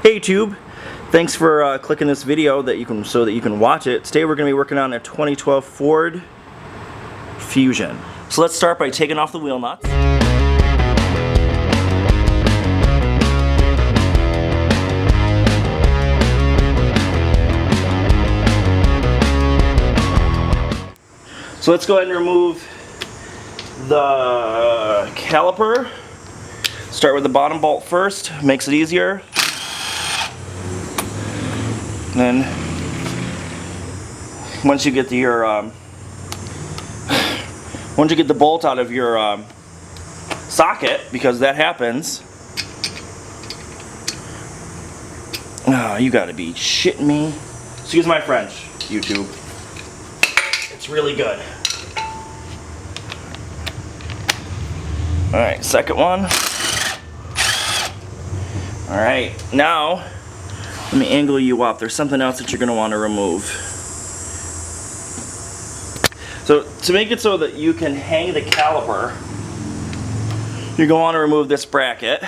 Hey YouTube, thanks for clicking this video so that you can watch it. Today we're going to be working on a 2012 Ford Fusion. So let's start by taking off the wheel nuts. So let's go ahead and remove the caliper. Start with the bottom bolt first, makes it easier. And then once you get the bolt out of your socket, because that happens. Oh, you gotta be shitting me. Excuse my French, YouTube. It's really good. Alright, second one. Alright, now let me angle you up. There's something else that you're going to want to remove. So to make it so that you can hang the caliper, you're going to want to remove this bracket.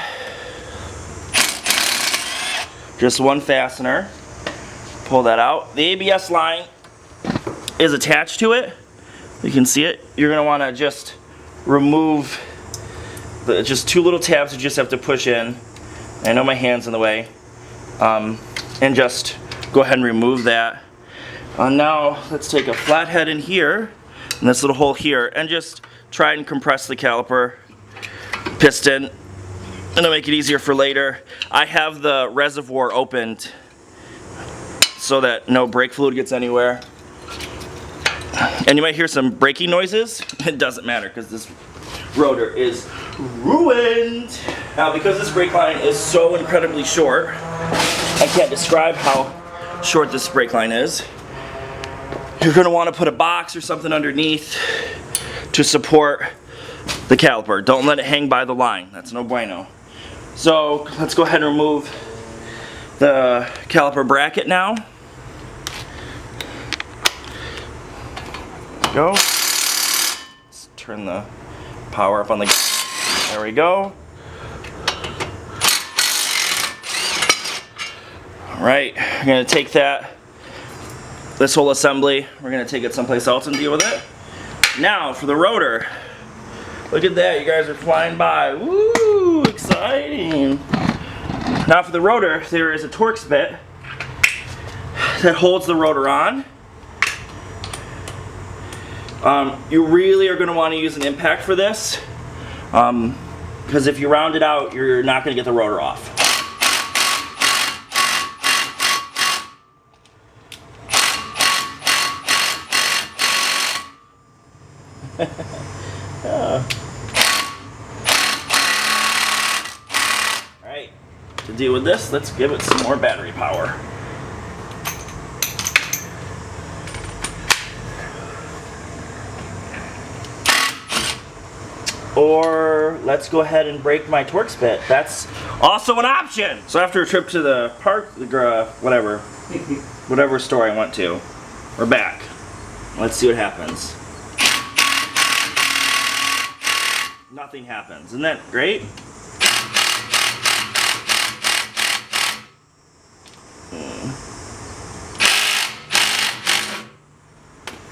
Just one fastener. Pull that out. The ABS line is attached to it. You can see it. You're going to want to just remove just two little tabs you just have to push in. I know my hand's in the way. And just go ahead and remove that. Now let's take a flathead in here, and this little hole here, and just try and compress the caliper piston, and it'll make it easier for later. I have the reservoir opened so that no brake fluid gets anywhere. And you might hear some braking noises. It doesn't matter because this rotor is ruined. Now because this brake line is so incredibly short, I can't describe how short this brake line is. You're going to want to put a box or something underneath to support the caliper. Don't let it hang by the line. That's no bueno. So let's go ahead and remove the caliper bracket now. There we go. Let's turn the power up on the... There we go. Alright, we're going to take this whole assembly, we're going to take it someplace else and deal with it. Now for the rotor. Look at that, you guys are flying by. Woo, exciting. Now for the rotor, there is a Torx bit that holds the rotor on. You really are going to want to use an impact for this, because if you round it out, you're not going to get the rotor off. Alright, to deal with this, let's give it some more battery power. Or let's go ahead and break my Torx bit. That's also an option. So after a trip to the park, whatever store I went to, we're back. Let's see what happens. Nothing happens. Isn't that great?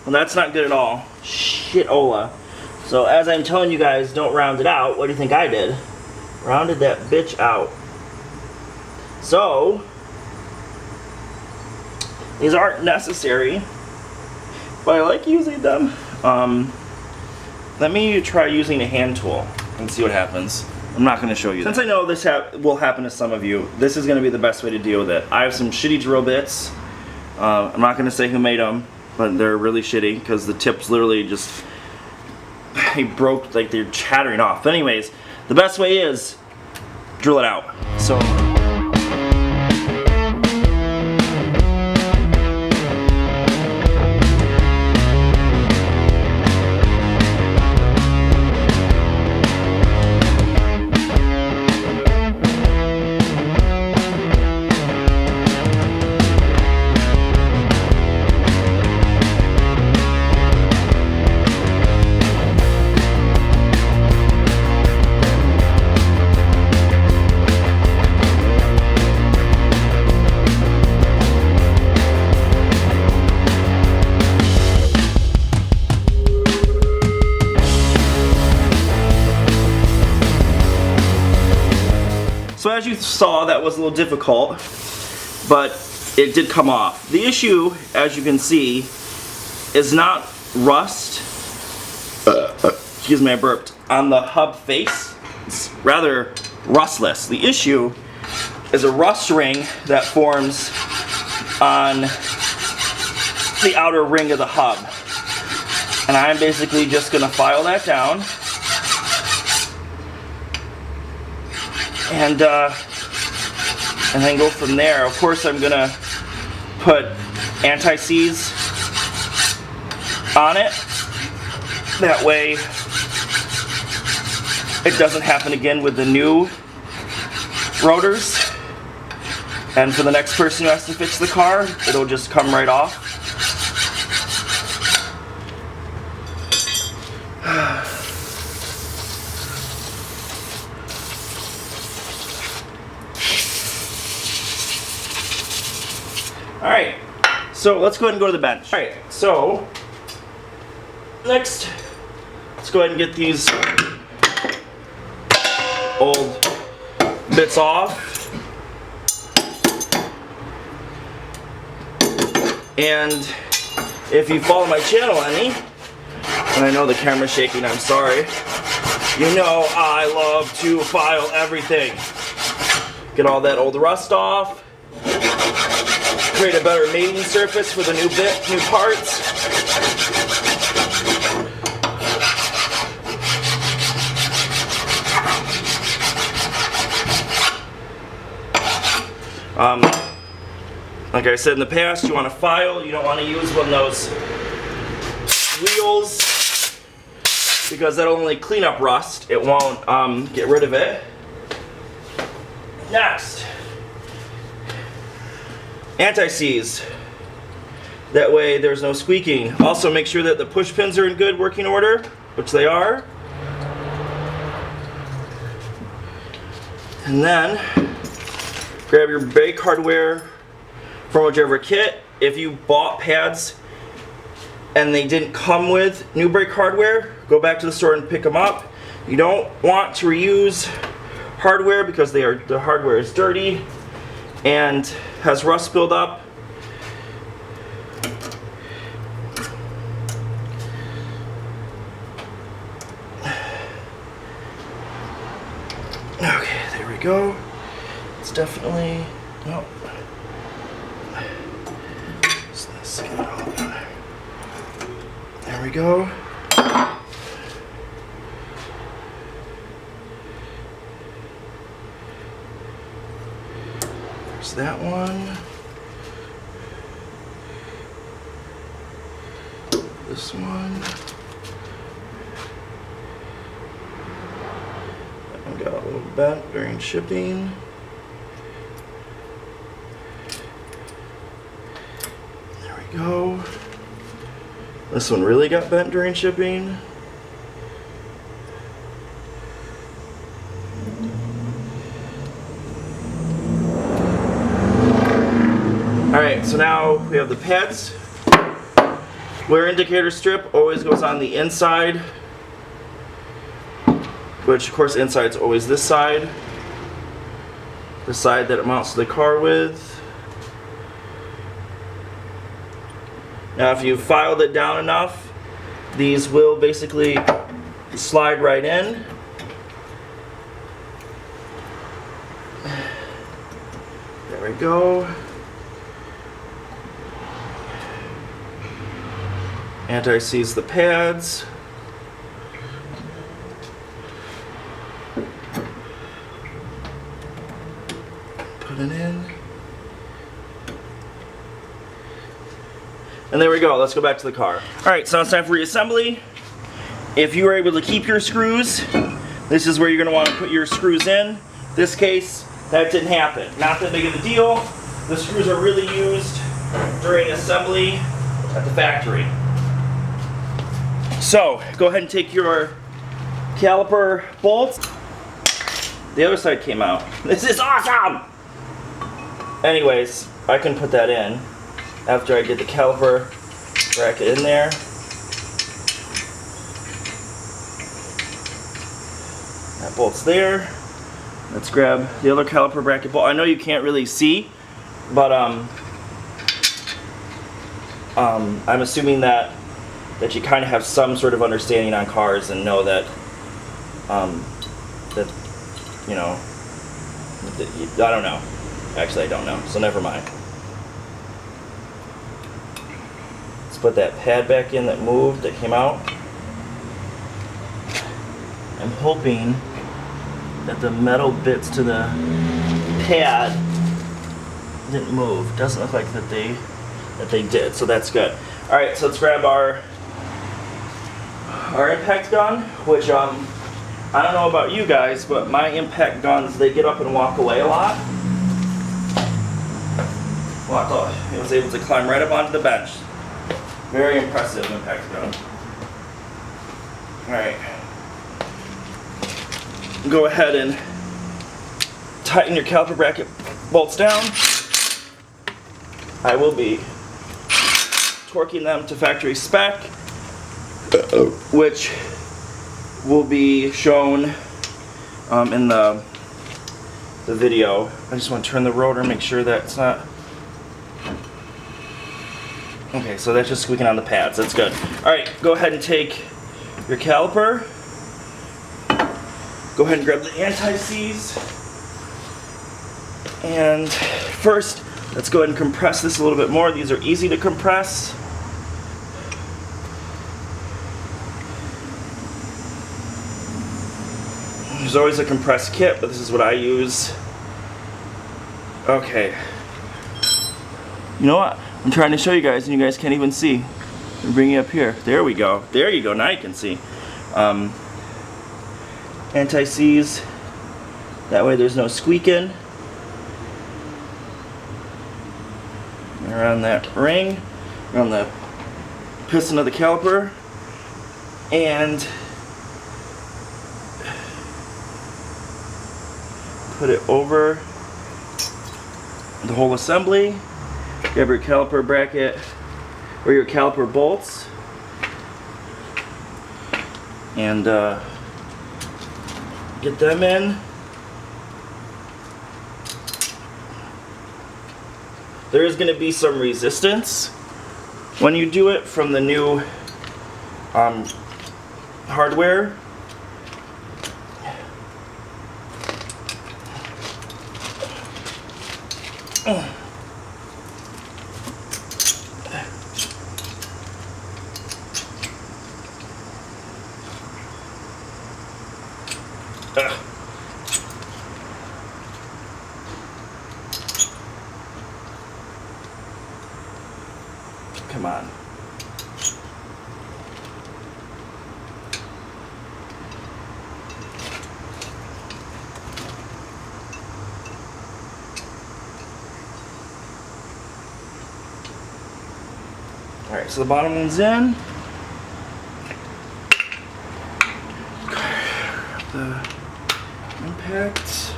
Well, that's not good at all. Shit-ola. So as I'm telling you guys, don't round it out. What do you think I did? Rounded that bitch out. So these aren't necessary, but I like using them. Let me try using a hand tool and see what happens. I'm not going to show you. Since I know this will happen to some of you, this is going to be the best way to deal with it. I have some shitty drill bits. I'm not going to say who made them, but they're really shitty because the tips literally just they broke, like they're chattering off. But anyways, the best way is drill it out. So. install that was a little difficult, but it did come off. The issue, as you can see, is not rust, excuse me, I burped, on the hub face. It's rather rustless. The issue is a rust ring that forms on the outer ring of the hub. And I'm basically just going to file that down and then go from there. Of course, I'm going to put anti-seize on it. That way it doesn't happen again with the new rotors. And for the next person who has to fix the car, it'll just come right off. Alright, so let's go ahead and go to the bench. Alright, so next, let's go ahead and get these old bits off. And if you follow my channel any, and I know the camera's shaking, I'm sorry, you know I love to file everything. Get all that old rust off. Create a better mating surface for the new parts. Like I said in the past, you want to file. You don't want to use one of those wheels because that'll only clean up rust. It won't get rid of it. Next, anti-seize. That way there's no squeaking. Also make sure that the push pins are in good working order, which they are. And then grab your brake hardware from whichever kit. If you bought pads and they didn't come with new brake hardware, go back to the store and pick them up. You don't want to reuse hardware because the hardware is dirty and has rust build up. Okay, there we go. It's definitely, no. There we go. There's that one. This one. That one got a little bent during shipping. There we go. This one really got bent during shipping. Alright, so now we have the pads. Wear indicator strip always goes on the inside, which of course inside's always this side. The side that it mounts to the car with. Now if you filed it down enough, these will basically slide right in. There we go. Anti-seize the pads. Put it in. And there we go. Let's go back to the car. Alright, so it's time for reassembly. If you were able to keep your screws, this is where you're going to want to put your screws in. In this case, that didn't happen. Not that big of a deal. The screws are really used during assembly at the factory. So, go ahead and take your caliper bolts. The other side came out. This is awesome! Anyways, I can put that in after I get the caliper bracket in there. That bolt's there. Let's grab the other caliper bracket bolt. I know you can't really see, but I'm assuming that you kind of have some sort of understanding on cars and know that that you know. I don't know. Actually, I don't know. So never mind. Let's put that pad back in that moved, that came out. I'm hoping that the metal bits to the pad didn't move. Doesn't look like that they did, so that's good. All right, so let's grab our impact gun, which I don't know about you guys, but my impact guns, they get up and walk away a lot. Well, I was able to climb right up onto the bench. Very impressive impact gun. All right. Go ahead and tighten your caliper bracket bolts down. I will be torquing them to factory spec, which will be shown in the video. I just want to turn the rotor, make sure that it's not. Okay, so that's just squeaking on the pads. That's good. All right, go ahead and take your caliper. Go ahead and grab the anti-seize. And first, let's go ahead and compress this a little bit more. These are easy to compress. There's always a compressed kit, but this is what I use. Okay. You know what? I'm trying to show you guys, and you guys can't even see. I'm bringing it up here. There we go. There you go. Now you can see. Anti-seize. That way there's no squeaking. Around that ring, around the piston of the caliper, and put it over the whole assembly. Grab your caliper bracket or your caliper bolts and get them in. There is going to be some resistance when you do it from the new hardware. Come on. All right, so the bottom one's in. The impact.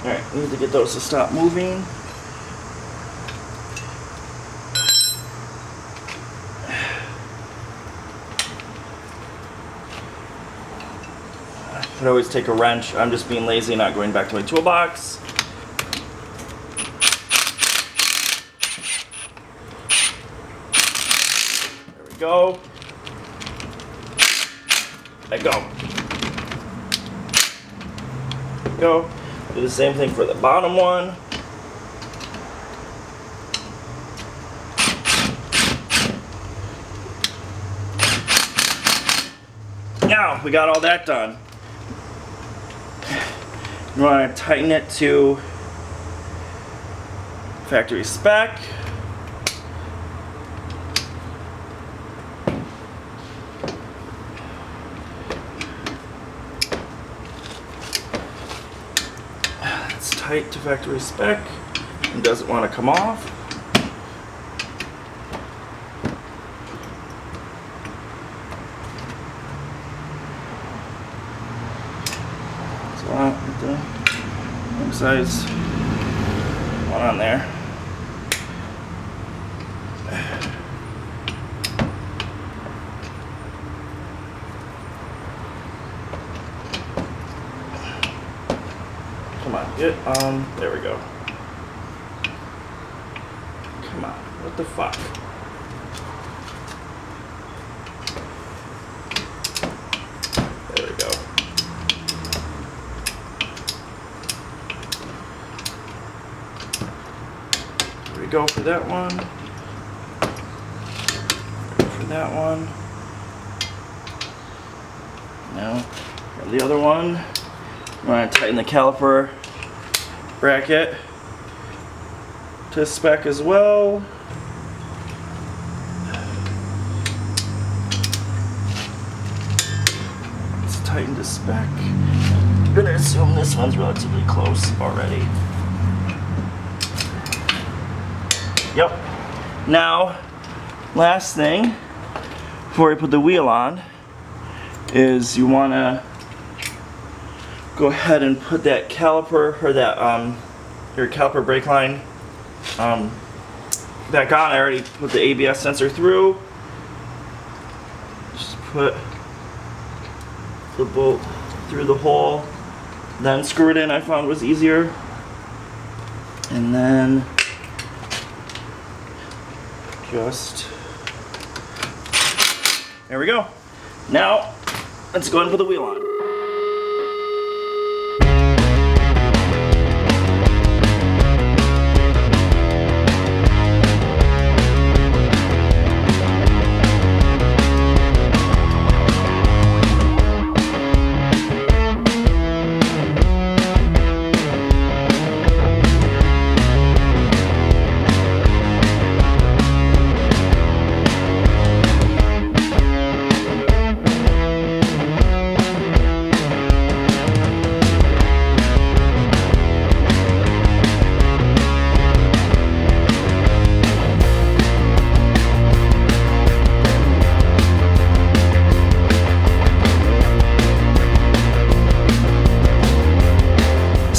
Alright, need to get those to stop moving. I could always take a wrench. I'm just being lazy, not going back to my toolbox. There we go. Let go. There we go. Do the same thing for the bottom one. Now we got all that done. You want to tighten it to factory spec. Tight to factory spec and doesn't want to come off. So get the size on there. Come on, get on. There we go. Come on, what the fuck? There we go. There we go for that one. For that one. Now, grab the other one. I'm going to tighten the caliper bracket to spec as well. It's tightened to spec. I'm going to assume this one's relatively close already. Yep. Now, last thing before we put the wheel on is you want to go ahead and put that caliper or that your caliper brake line back on. I already put the ABS sensor through. Just put the bolt through the hole, then screw it in. I found was easier, and then just there we go. Now let's go ahead and put the wheel on.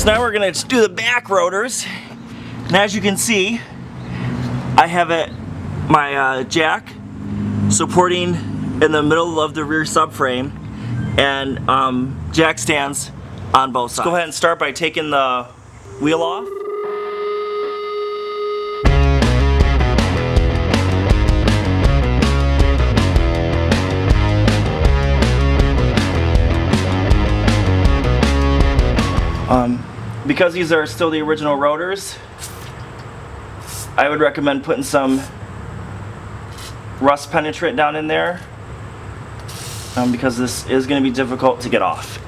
Now we're gonna do the back rotors, and as you can see, I have my jack supporting in the middle of the rear subframe, and jack stands on both sides. Let's go ahead and start by taking the wheel off. Because these are still the original rotors, I would recommend putting some rust penetrant down in there, because this is going to be difficult to get off.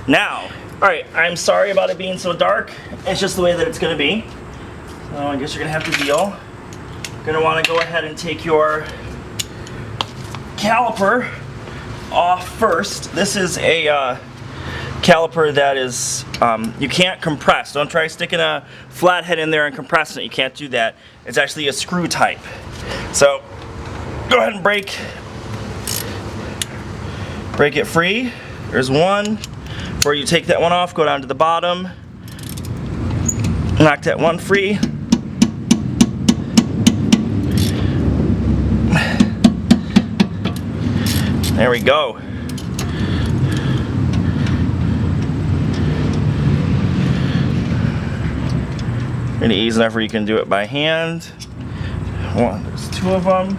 Now, alright, I'm sorry about it being so dark. It's just the way that it's going to be. So I guess you're going to have to deal. You're going to want to go ahead and take your caliper off first. This is a caliper that is, you can't compress. Don't try sticking a flathead in there and compressing it. You can't do that. It's actually a screw type. So go ahead and break it free. There's one. Before you take that one off, go down to the bottom, knock that one free. There we go. Really easy enough where you can do it by hand. One, there's two of them.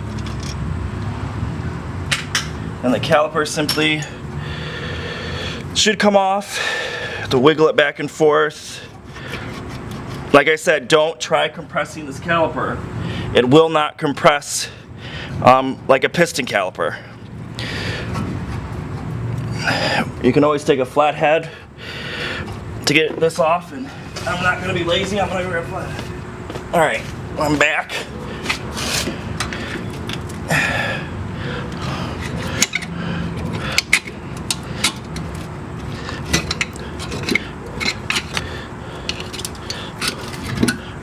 And the caliper simply should come off. To wiggle it back and forth. Like I said, don't try compressing this caliper. It will not compress like a piston caliper. You can always take a flathead to get this off, and I'm not going to be lazy. I'm going to grab a flathead. Alright, I'm back.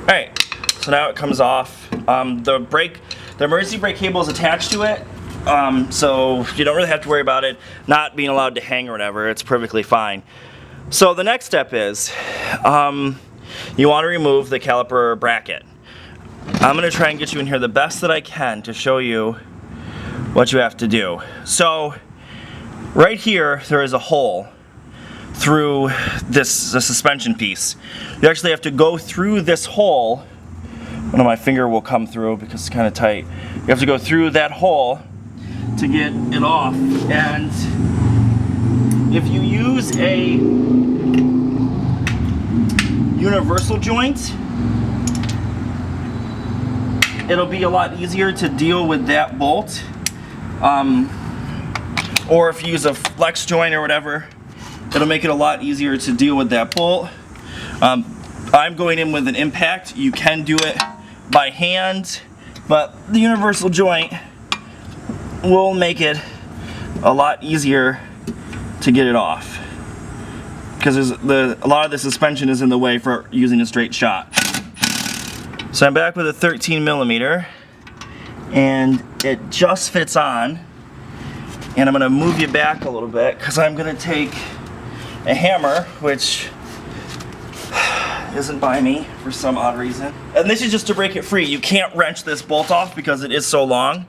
Alright, so now it comes off. The emergency brake cable is attached to it, so you don't really have to worry about it not being allowed to hang or whatever. It's perfectly fine. So the next step is, you want to remove the caliper bracket. I'm going to try and get you in here the best that I can to show you what you have to do. So right here there is a hole through the suspension piece. You actually have to go through this hole. I know my finger will come through because it's kind of tight. You have to go through that hole to get it off. And if you use a universal joint, it'll be a lot easier to deal with that bolt. Or if you use a flex joint or whatever, it'll make it a lot easier to deal with that bolt. I'm going in with an impact. You can do it by hand, but the universal joint will make it a lot easier to get it off, because a lot of the suspension is in the way for using a straight shot. So I'm back with a 13mm, and it just fits on. And I'm going to move you back a little bit because I'm going to take a hammer, which isn't by me for some odd reason. And this is just to break it free. You can't wrench this bolt off because it is so long.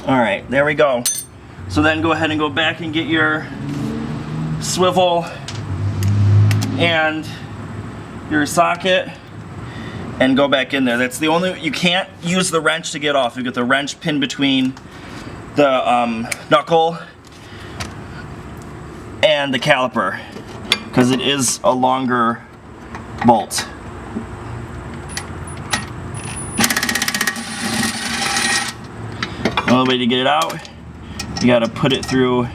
Alright, there we go. So then go ahead and go back and get your swivel and your socket and go back in there. That's the only, you can't use the wrench to get off. You get the wrench pinned between the knuckle and the caliper because it is a longer bolt. Another way to get it out, you gotta put it through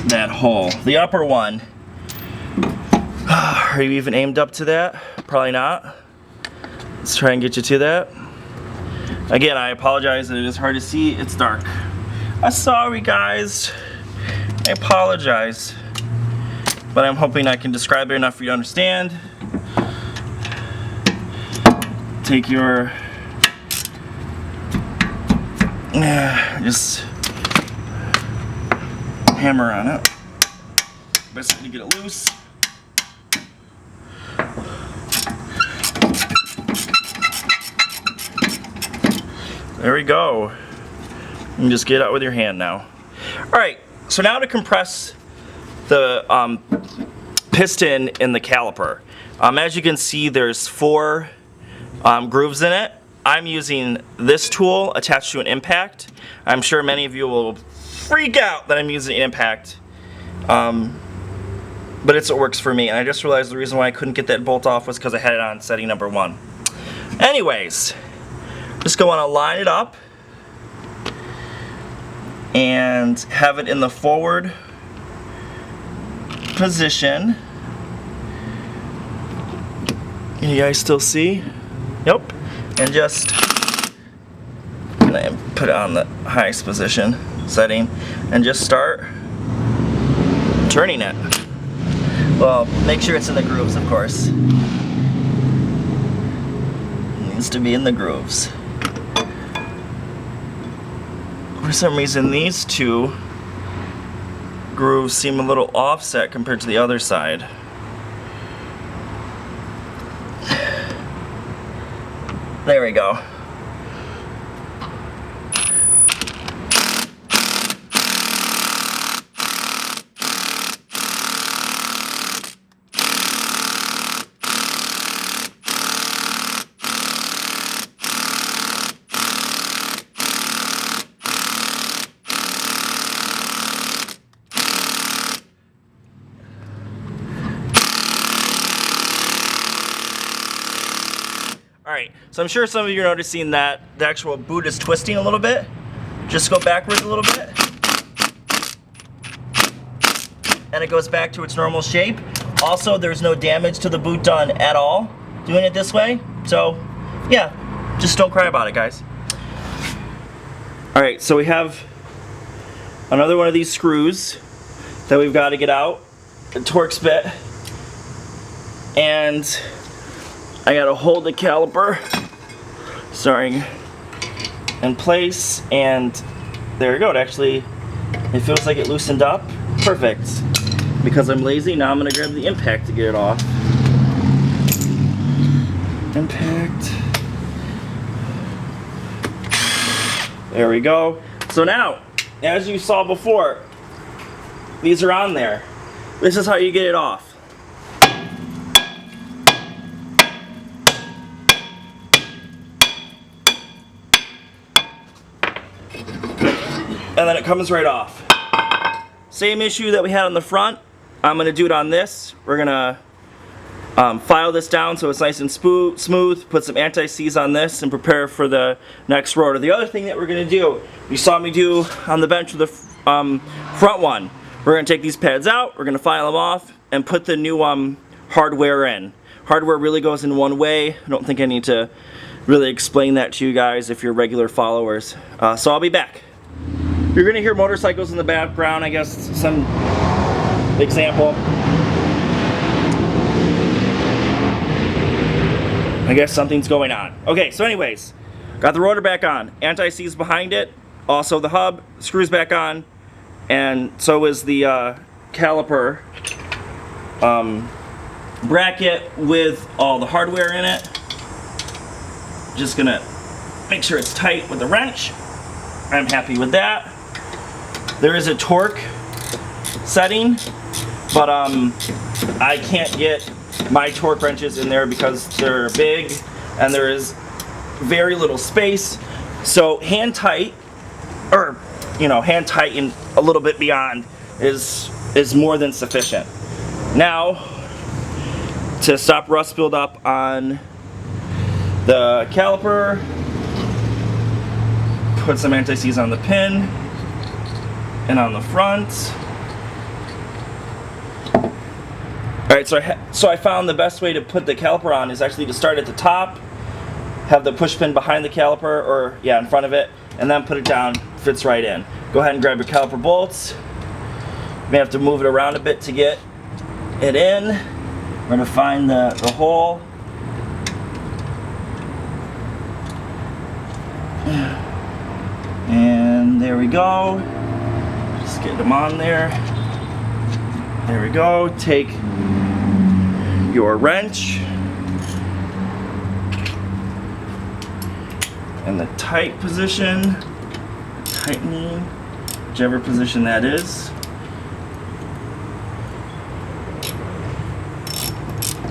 that hole. The upper one, are you even aimed up to that? Probably not. Let's try and get you to that. Again, I apologize that it is hard to see, it's dark. I'm sorry guys, I apologize. But I'm hoping I can describe it enough for you to understand. Take your, just hammer on it. Best way to get it loose. There we go. You can just get it out with your hand now. Alright, so now to compress the piston in the caliper. As you can see, there's 4 grooves in it. I'm using this tool attached to an impact. I'm sure many of you will freak out that I'm using an impact, but it's what works for me. And I just realized the reason why I couldn't get that bolt off was because I had it on setting number 1. Anyways, just go on to line it up and have it in the forward position. Can you guys still see? Yep. And just put it on the highest position setting and just start turning it. Well, make sure it's in the grooves, of course. It needs to be in the grooves. For some reason, these 2 grooves seem a little offset compared to the other side. There we go. Alright, so I'm sure some of you are noticing that the actual boot is twisting a little bit. Just go backwards a little bit. And it goes back to its normal shape. Also, there's no damage to the boot done at all doing it this way. So, yeah, just don't cry about it, guys. Alright, so we have another one of these screws that we've got to get out. A Torx bit. And I gotta hold the caliper starting in place, and there you go. It feels like it loosened up. Perfect. Because I'm lazy, now I'm gonna grab the impact to get it off. Impact. There we go. So now, as you saw before, these are on there. This is how you get it off. And then it comes right off. Same issue that we had on the front. I'm gonna do it on this. We're gonna file this down so it's nice and smooth, put some anti-seize on this, and prepare for the next rotor. The other thing that we're gonna do, you saw me do on the bench with the front one, we're gonna take these pads out, we're gonna file them off, and put the new hardware in. Hardware really goes in one way. I don't think I need to really explain that to you guys if you're regular followers. So I'll be back. You're gonna hear motorcycles in the background, I guess, some example. I guess something's going on. Okay, so anyways, got the rotor back on. Anti-seize behind it. Also the hub, screws back on. And so is the caliper bracket with all the hardware in it. Just gonna make sure it's tight with the wrench. I'm happy with that. There is a torque setting, but I can't get my torque wrenches in there because they're big and there is very little space. So hand tight, or hand tighten a little bit beyond is more than sufficient. Now, to stop rust buildup on the caliper, put some anti-seize on the pin and on the front. Alright, so I found the best way to put the caliper on is actually to start at the top, have the push pin behind the caliper, or yeah, in front of it, and then put it down, fits right in. Go ahead and grab your caliper bolts. You may have to move it around a bit to get it in. We're going to find the hole. And there we go. Just get them on there. There we go. Take your wrench in the tight position, tightening, whichever position that is.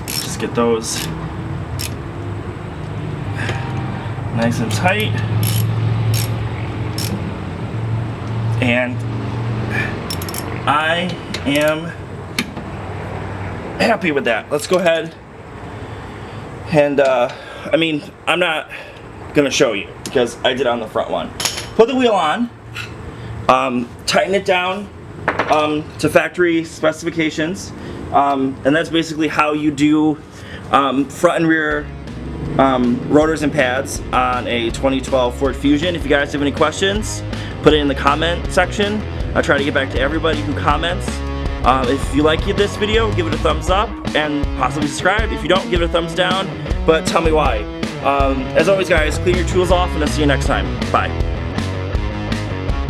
Just get those nice and tight. And I am happy with that. Let's go ahead and I mean, I'm not gonna show you because I did it on the front one. Put the wheel on, tighten it down to factory specifications, and that's basically how you do front and rear rotors and pads on a 2012 Ford Fusion. If you guys have any questions, put it in the comment section. I try to get back to everybody who comments. If you like this video, give it a thumbs up and possibly subscribe. If you don't, give it a thumbs down, but tell me why. As always guys, clean your tools off and I'll see you next time. Bye.